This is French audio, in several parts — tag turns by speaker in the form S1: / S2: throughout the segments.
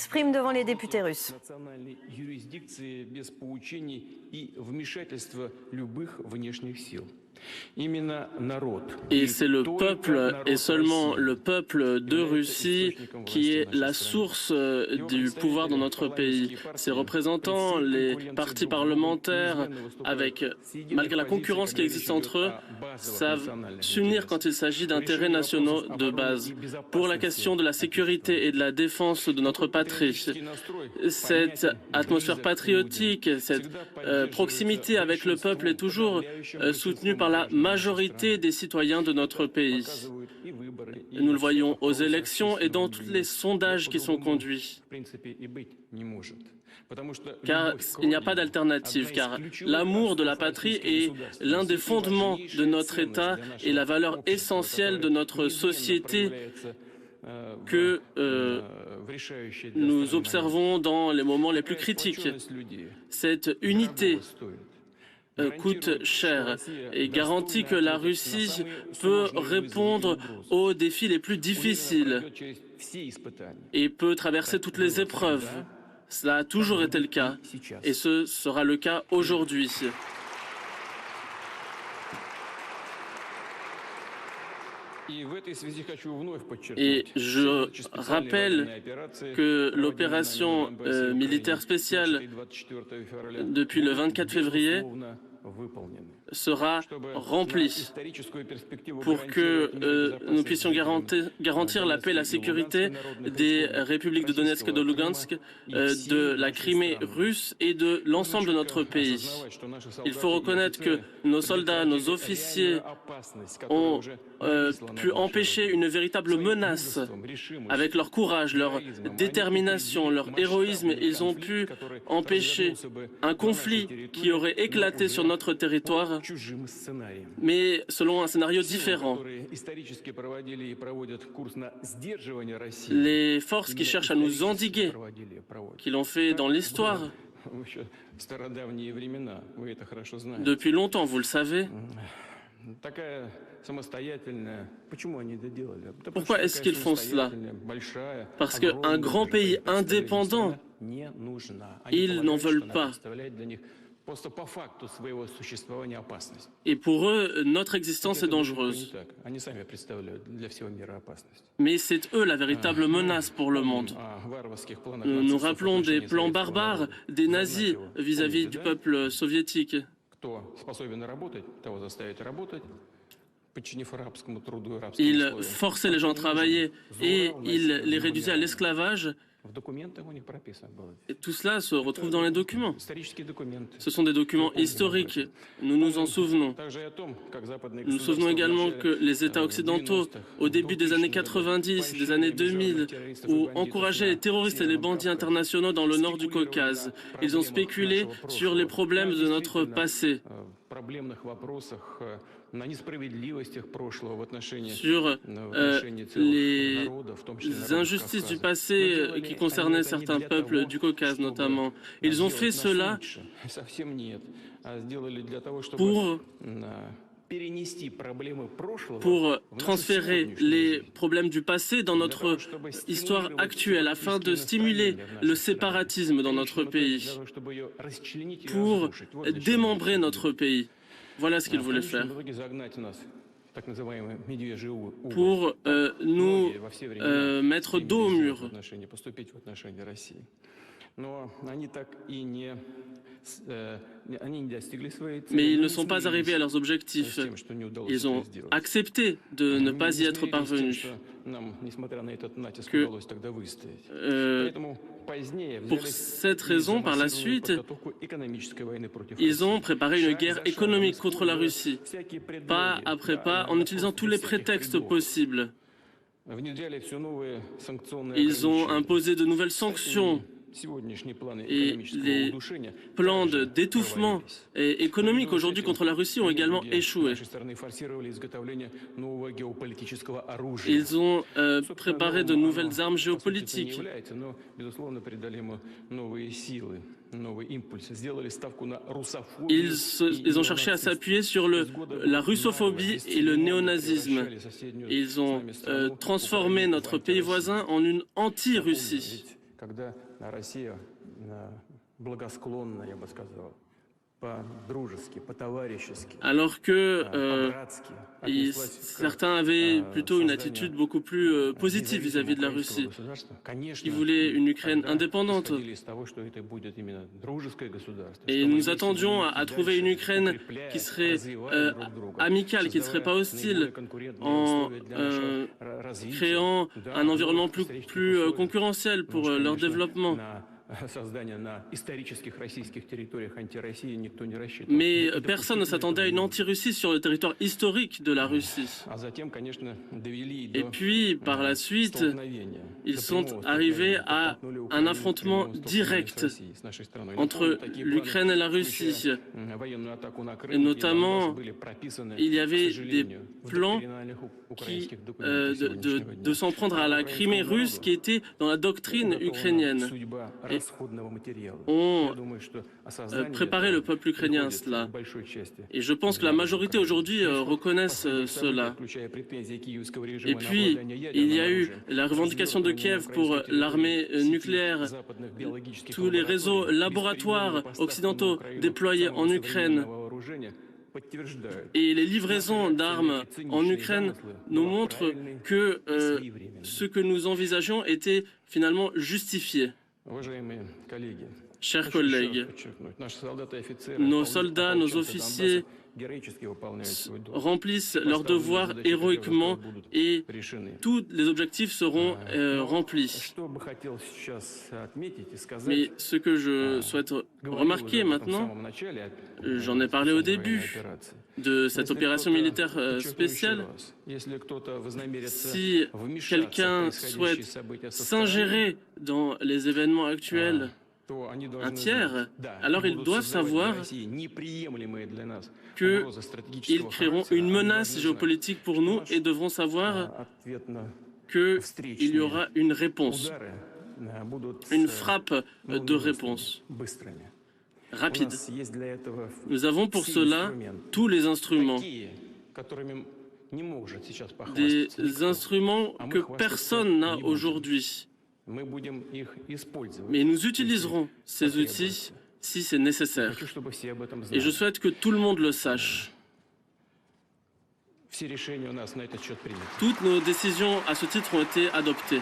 S1: s'exprime devant les députés russes.
S2: Et c'est le peuple, et seulement le peuple de Russie, qui est la source du pouvoir dans notre pays. Ses représentants, les partis parlementaires, malgré la concurrence qui existe entre eux, savent s'unir quand il s'agit d'intérêts nationaux de base. Pour la question de la sécurité et de la défense de notre patrie, cette atmosphère patriotique, cette proximité avec le peuple est toujours soutenue par la majorité des citoyens de notre pays. Nous le voyons aux élections et dans tous les sondages qui sont conduits. Car il n'y a pas d'alternative, car l'amour de la patrie est l'un des fondements de notre État et la valeur essentielle de notre société que nous observons dans les moments les plus critiques. Cette unité coûte cher et garantit que la Russie peut répondre aux défis les plus difficiles et peut traverser toutes les épreuves. Cela a toujours été le cas et ce sera le cas aujourd'hui. Et je rappelle que l'opération militaire spéciale depuis le 24 février sera remplie pour que nous puissions garantir la paix et la sécurité des républiques de Donetsk et de Lugansk, de la Crimée russe et de l'ensemble de notre pays. Il faut reconnaître que nos soldats, nos officiers ont pu empêcher une véritable menace. Avec leur courage, leur détermination, leur héroïsme, ils ont pu empêcher un conflit qui aurait éclaté sur notre territoire, mais selon un scénario différent. Les forces qui cherchent à nous endiguer, qui l'ont fait dans l'histoire, depuis longtemps, vous le savez. Pourquoi est-ce qu'ils font cela? Parce qu'un grand pays indépendant, ils n'en veulent pas. Et pour eux, notre existence est dangereuse. Mais c'est eux la véritable menace pour le monde. Nous nous rappelons des plans barbares des nazis vis-à-vis du peuple soviétique. Ils forçaient les gens à travailler et ils les réduisaient à l'esclavage. Et tout cela se retrouve dans les documents. Ce sont des documents historiques. Nous nous en souvenons. Nous nous souvenons également que les États occidentaux, au début des années 90, des années 2000, ont encouragé les terroristes et les bandits internationaux dans le nord du Caucase. Ils ont spéculé sur les problèmes de notre passé, sur les injustices du passé qui concernaient certains peuples du Caucase notamment. Ils ont fait cela pour transférer les problèmes du passé dans notre histoire actuelle, afin de stimuler le séparatisme dans notre pays, pour démembrer notre pays. Voilà ce qu'ils voulaient faire. Pour nous mettre dos au mur. Mais ils ne sont pas arrivés à leurs objectifs. Ils ont accepté de ne pas y être parvenus. Pour cette raison, par la suite, ils ont préparé une guerre économique contre la Russie, pas après pas, en utilisant tous les prétextes possibles. Ils ont imposé de nouvelles sanctions. Et les plans d'étouffement économique aujourd'hui contre la Russie ont également échoué. Ils ont préparé de nouvelles armes géopolitiques. Ils ont cherché à s'appuyer sur la russophobie et le néonazisme. Ils ont transformé notre pays voisin en une anti-Russie. Alors que certains avaient plutôt une attitude beaucoup plus positive vis-à-vis de la Russie. Ils voulaient une Ukraine indépendante. Et nous attendions à trouver une Ukraine qui serait amicale, qui ne serait pas hostile, en créant un environnement plus concurrentiel pour leur développement. Mais personne ne s'attendait à une anti-Russie sur le territoire historique de la Russie. Et puis, par la suite, ils sont arrivés à un affrontement direct entre l'Ukraine et la Russie. Et notamment, il y avait des plans de s'en prendre à la Crimée russe qui était dans la doctrine ukrainienne. Et ont préparé le peuple ukrainien à cela. Et je pense que la majorité aujourd'hui reconnaissent cela. Et puis, il y a eu la revendication de Kiev pour l'armée nucléaire, tous les réseaux laboratoires occidentaux déployés en Ukraine. Et les livraisons d'armes en Ukraine nous montrent que ce que nous envisagions était finalement justifié. Chers collègues, nos soldats, nos officiers remplissent leurs devoirs héroïquement et tous les objectifs seront remplis. Mais ce que je souhaite remarquer maintenant, j'en ai parlé au début de cette opération militaire spéciale, si quelqu'un souhaite s'ingérer dans les événements actuels, un tiers, alors ils doivent savoir qu'ils créeront une menace géopolitique pour nous et devront savoir qu'il y aura une réponse, une frappe de réponse rapide. Nous avons pour cela tous les instruments, des instruments que personne n'a aujourd'hui. Mais nous utiliserons ces outils si c'est nécessaire. Et je souhaite que tout le monde le sache. Toutes nos décisions à ce titre ont été adoptées.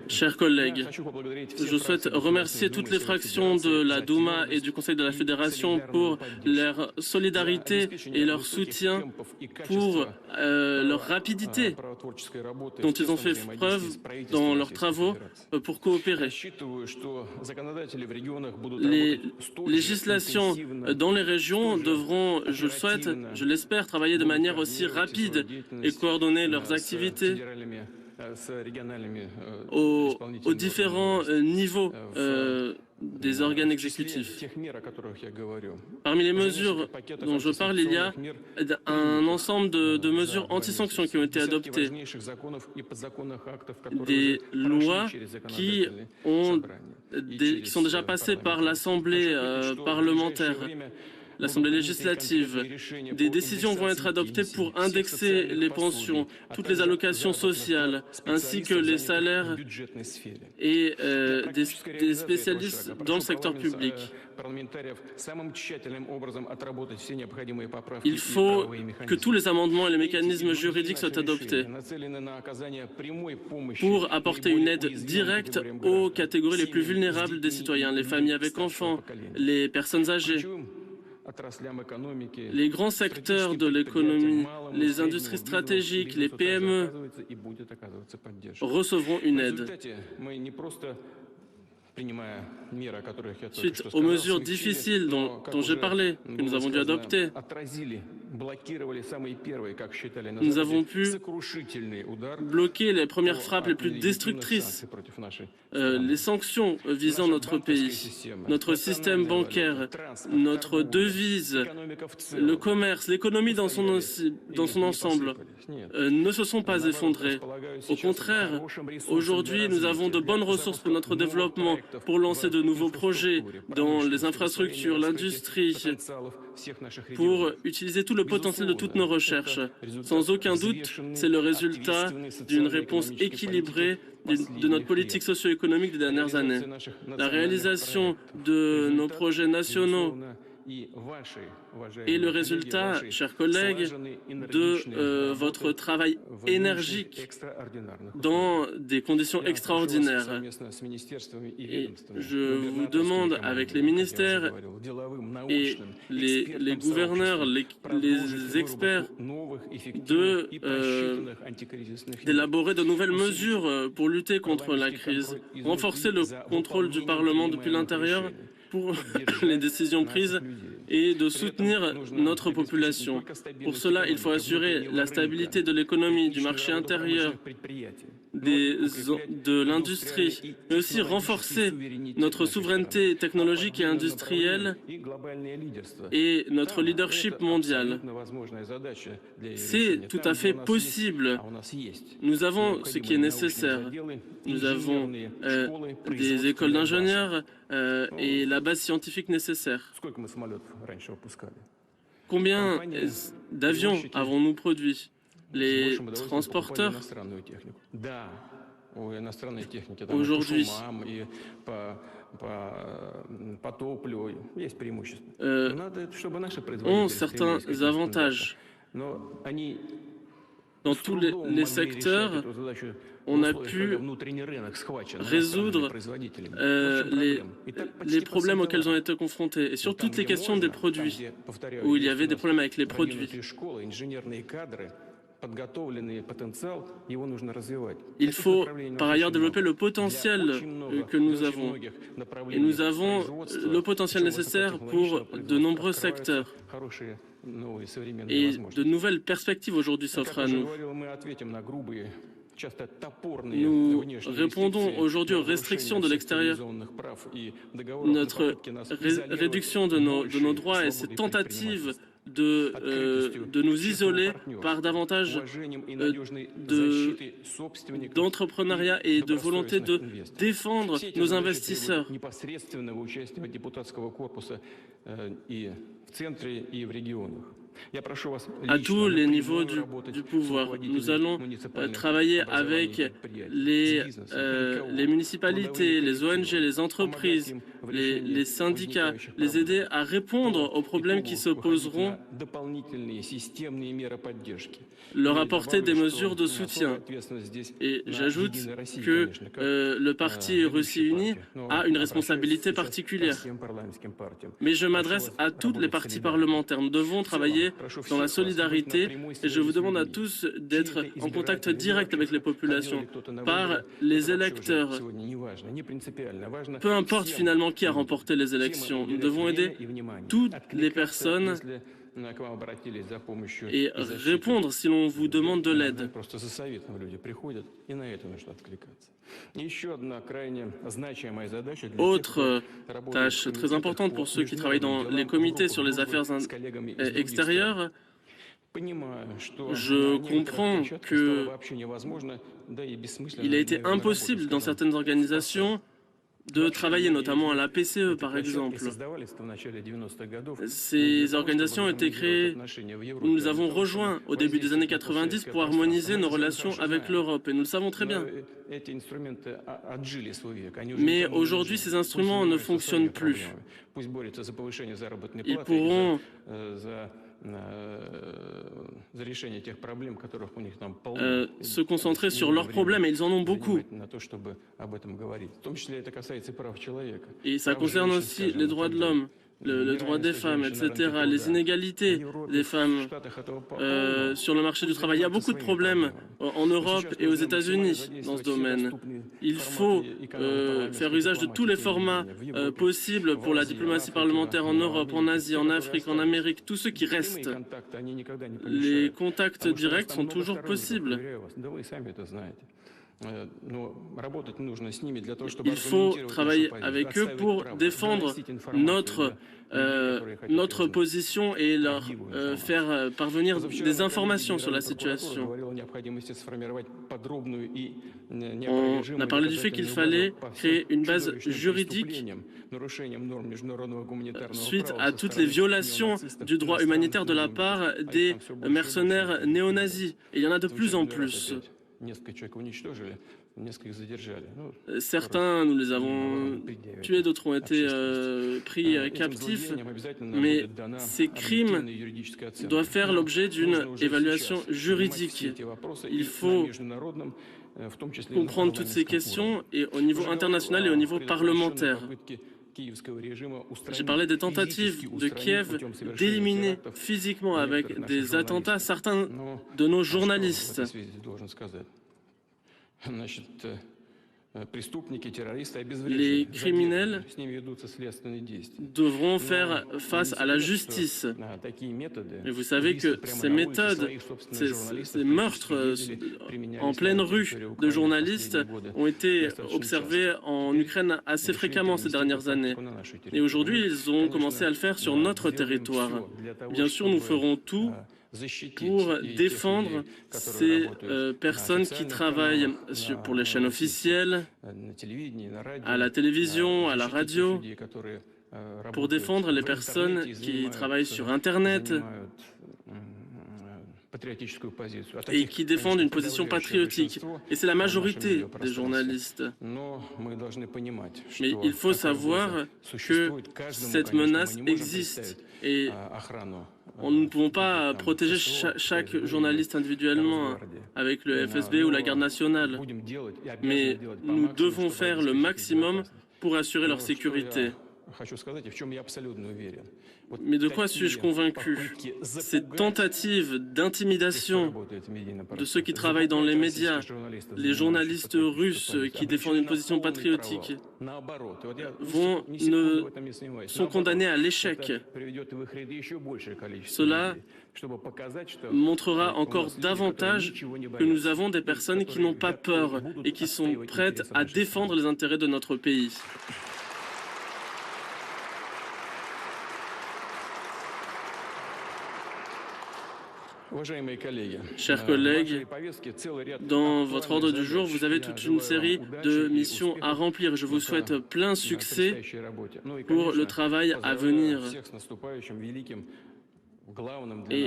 S2: Chers collègues, je souhaite remercier toutes les fractions de la Douma et du Conseil de la Fédération pour leur solidarité et leur soutien, pour leur rapidité dont ils ont fait preuve dans leurs travaux pour coopérer. Les législations dans les régions devront, je le souhaite, je l'espère, travailler de manière aussi rapide et coordonner leurs activités aux différents niveaux des organes exécutifs. Parmi les mesures dont je parle, il y a un ensemble de mesures anti-sanctions qui ont été adoptées, des lois qui sont déjà passées par l'Assemblée parlementaire, l'Assemblée législative. Des décisions vont être adoptées pour indexer les pensions, toutes les allocations sociales, ainsi que les salaires et des spécialistes dans le secteur public. Il faut que tous les amendements et les mécanismes juridiques soient adoptés pour apporter une aide directe aux catégories les plus vulnérables des citoyens, les familles avec enfants, les personnes âgées. Les grands secteurs de l'économie, les industries stratégiques, les PME recevront une aide. Suite aux mesures difficiles dont j'ai parlé, que nous avons dû adopter, nous avons pu bloquer les premières frappes les plus destructrices, les sanctions visant notre pays, notre système bancaire, notre devise, le commerce, l'économie dans son ensemble ne se sont pas effondrés. Au contraire, aujourd'hui, nous avons de bonnes ressources pour notre développement, pour lancer de nouveaux projets dans les infrastructures, l'industrie, pour utiliser tout le potentiel de toutes nos recherches. Sans aucun doute, c'est le résultat d'une réponse équilibrée de notre politique socio-économique des dernières années. La réalisation de nos projets nationaux est le résultat, chers collègues, de votre travail énergique dans des conditions extraordinaires. Et je vous demande, avec les ministères et les gouverneurs, les experts, d'élaborer de nouvelles mesures pour lutter contre la crise, renforcer le contrôle du Parlement depuis l'intérieur pour les décisions prises et de soutenir notre population. Pour cela, il faut assurer la stabilité de l'économie, du marché intérieur, de l'industrie, mais aussi renforcer notre souveraineté technologique et industrielle et notre leadership mondial. C'est tout à fait possible. Nous avons ce qui est nécessaire. Nous avons des écoles d'ingénieurs et la base scientifique nécessaire. Combien d'avions avons-nous produits? Les transporteurs aujourd'hui ont certains avantages. Dans tous les secteurs, on a pu résoudre les problèmes auxquels ils ont été confrontés, et sur toutes les questions des produits, où il y avait des problèmes avec les produits. Il faut par ailleurs développer le potentiel que nous avons. Et nous avons le potentiel nécessaire pour de nombreux secteurs. Et de nouvelles perspectives aujourd'hui s'offrent à nous. Nous répondons aujourd'hui aux restrictions de l'extérieur. Notre réduction de nos droits et cette tentative de nous isoler par davantage d'entrepreneuriat et de volonté de défendre nos investisseurs. À tous les niveaux du pouvoir. Nous allons travailler avec les municipalités, les ONG, les entreprises, les syndicats, les aider à répondre aux problèmes qui se poseront, leur apporter des mesures de soutien. Et j'ajoute que le parti Russie Unie a une responsabilité particulière. Mais je m'adresse à tous les partis parlementaires. Nous devons travailler dans la solidarité et je vous demande à tous d'être en contact direct avec les populations, par les électeurs. Peu importe finalement qui a remporté les élections, nous devons aider toutes les personnes et répondre si l'on vous demande de l'aide. Autre tâche très importante pour ceux qui travaillent dans les comités sur les affaires extérieures, je comprends qu'il a été impossible dans certaines organisations de travailler, notamment à la PCE par exemple. Ces organisations ont été créées, nous avons rejoint au début des années 90 pour harmoniser nos relations avec l'Europe, et nous le savons très bien. Mais aujourd'hui, ces instruments ne fonctionnent plus. Ils pourront se concentrer sur leurs problèmes, et ils en ont beaucoup. Et ça concerne aussi les droits de l'homme, le droit des femmes, etc., les inégalités des femmes sur le marché du travail. Il y a beaucoup de problèmes en Europe et aux États-Unis dans ce domaine. Il faut faire usage de tous les formats possibles pour la diplomatie parlementaire en Europe, en Asie, en Afrique, en Amérique, tous ceux qui restent. Les contacts directs sont toujours possibles. Il faut travailler avec eux pour défendre notre position et leur faire parvenir des informations sur la situation. On a parlé du fait qu'il fallait créer une base juridique suite à toutes les violations du droit humanitaire de la part des mercenaires néo-nazis. Et il y en a de plus en plus. Certains, nous les avons tués, d'autres ont été pris captifs, mais ces crimes doivent faire l'objet d'une évaluation juridique. Il faut comprendre toutes ces questions et au niveau international et au niveau parlementaire. J'ai parlé des tentatives de Kiev d'éliminer physiquement avec des attentats certains de nos journalistes. Les criminels devront faire face à la justice. Et vous savez que ces méthodes, ces meurtres en pleine rue de journalistes ont été observés en Ukraine assez fréquemment ces dernières années. Et aujourd'hui, ils ont commencé à le faire sur notre territoire. Bien sûr, nous ferons tout pour défendre ces personnes qui travaillent pour les chaînes officielles, à la télévision, à la radio, pour défendre les personnes qui travaillent sur Internet et qui défendent une position patriotique. Et c'est la majorité des journalistes. Mais il faut savoir que cette menace existe et nous ne pouvons pas protéger chaque journaliste individuellement avec le FSB ou la garde nationale. Mais nous devons faire le maximum pour assurer leur sécurité. Mais de quoi suis-je convaincu? Ces tentatives d'intimidation de ceux qui travaillent dans les médias, les journalistes russes qui défendent une position patriotique, sont condamnés à l'échec. Cela montrera encore davantage que nous avons des personnes qui n'ont pas peur et qui sont prêtes à défendre les intérêts de notre pays. Chers collègues, dans votre ordre du jour, vous avez toute une série de missions à remplir. Je vous souhaite plein succès pour le travail à venir. Et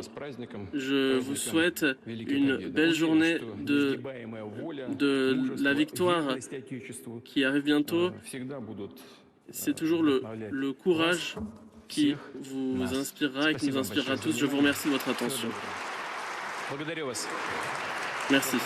S2: je vous souhaite une belle journée de la victoire qui arrive bientôt. C'est toujours le courage qui vous inspirera et qui nous inspirera tous. Je vous remercie de votre attention. Merci.